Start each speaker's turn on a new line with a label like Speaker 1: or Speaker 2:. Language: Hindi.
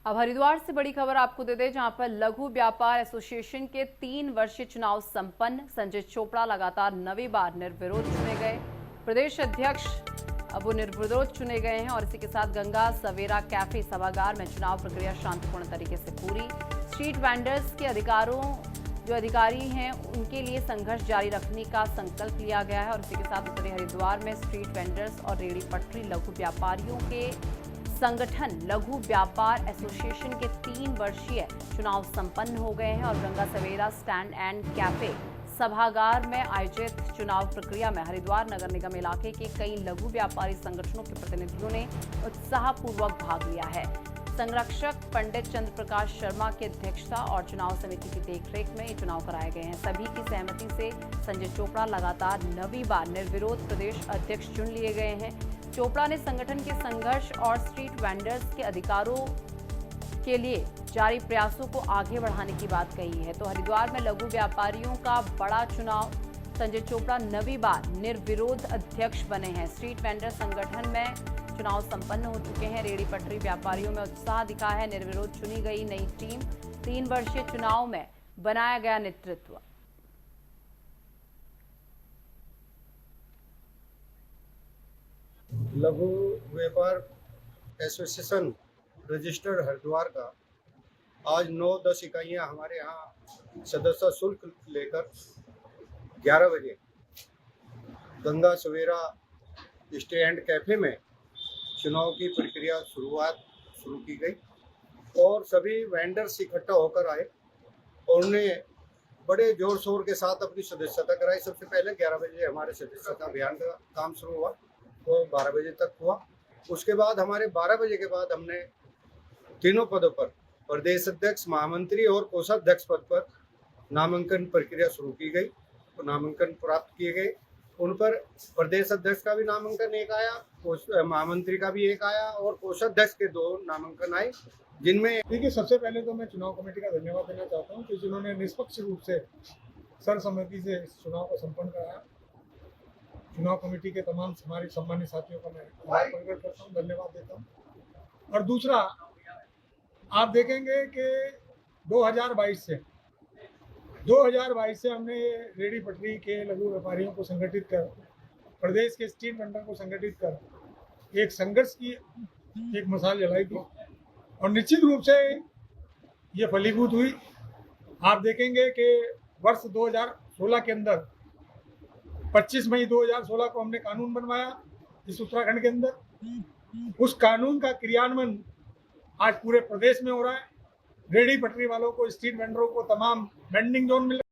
Speaker 1: अब हरिद्वार से बड़ी खबर आपको दे दें, जहां पर लघु व्यापार एसोसिएशन के 3 वर्षीय चुनाव संपन्न। संजय चोपड़ा लगातार 9वीं बार निर्विरोध चुने गए प्रदेश अध्यक्ष। अब वो निर्विरोध चुने गए हैं और इसी के साथ गंगा सवेरा कैफे सभागार में चुनाव प्रक्रिया शांतिपूर्ण तरीके से पूरी। स्ट्रीट वेंडर्स के अधिकारी हैं उनके लिए संघर्ष जारी रखने का संकल्प लिया गया है और इसी के साथ उत्तरी हरिद्वार में स्ट्रीट वेंडर्स और रेहड़ी पटरी लघु व्यापारियों के संगठन लघु व्यापार एसोसिएशन के 3 वर्षीय चुनाव संपन्न हो गए हैं और गंगा सवेरा स्टैंड एंड कैफे सभागार में आयोजित चुनाव प्रक्रिया में हरिद्वार नगर निगम इलाके के कई लघु व्यापारी संगठनों के प्रतिनिधियों ने उत्साहपूर्वक भाग लिया है। संरक्षक पंडित चंद्र प्रकाश शर्मा की अध्यक्षता और चुनाव समिति की देखरेख में ये चुनाव कराए गए हैं। सभी की सहमति से संजय चोपड़ा लगातार 9वीं बार निर्विरोध प्रदेश अध्यक्ष चुन लिए गए हैं। चोपड़ा ने संगठन के संघर्ष और स्ट्रीट वेंडर्स के अधिकारों के लिए जारी प्रयासों को आगे बढ़ाने की बात कही है। तो हरिद्वार में लघु व्यापारियों का बड़ा चुनाव, संजय चोपड़ा 9वीं बार निर्विरोध अध्यक्ष बने हैं। स्ट्रीट वेंडर संगठन में चुनाव संपन्न हो चुके हैं। रेहड़ी पटरी व्यापारियों में उत्साह दिखा है। निर्विरोध चुनी गई नई टीम, 3 वर्षीय चुनाव में बनाया गया नेतृत्व।
Speaker 2: लघु व्यापार एसोसिएशन रजिस्टर्ड हरिद्वार का आज 9-10 इकाइयाँ हमारे यहाँ सदस्य शुल्क लेकर 11 बजे गंगा सवेरा स्टैंड कैफे में चुनाव की प्रक्रिया शुरू की गई और सभी वेंडर्स इकट्ठा होकर आए और उन्हें बड़े जोर शोर के साथ अपनी सदस्यता कराई। सबसे पहले 11 बजे हमारे सदस्यता अभियान का काम शुरू हुआ, वो 12 बजे तक हुआ। उसके बाद हमारे 12 बजे के बाद हमने तीनों पदों पर प्रदेश अध्यक्ष, महामंत्री और कोषाध्यक्ष पद पर नामांकन प्रक्रिया शुरू की गई। तो नामांकन प्राप्त किए गए, उन पर प्रदेश अध्यक्ष का भी नामांकन एक आया, महामंत्री का भी एक आया और कोषाध्यक्ष के 2 नामांकन आए, जिनमें
Speaker 3: देखिए सबसे पहले तो मैं चुनाव कमेटी का धन्यवाद देना चाहता हूं कि जिन्होंने निष्पक्ष रूप से सर्वसम्मति से इस चुनाव को संपन्न कराया। चुनाव कमेटी के तमाम हमारे सम्मानित साथियों का मैं आभार प्रकट करता हूँ, धन्यवाद देता हूँ। और दूसरा, आप देखेंगे कि 2022 से हमने रेहड़ी पटरी के लघु व्यापारियों को संगठित कर, प्रदेश के स्ट्रीट वेंडर को संगठित कर एक संघर्ष की एक मिसाल जलाई थी और निश्चित रूप से ये फलीभूत हुई। आप देखेंगे कि वर्ष 2016 के अंदर 25 मई 2016 को हमने कानून बनवाया इस उत्तराखंड के अंदर। उस कानून का क्रियान्वयन आज पूरे प्रदेश में हो रहा है। रेहड़ी पटरी वालों को, स्ट्रीट वेंडरों को तमाम वेंडिंग जोन मिल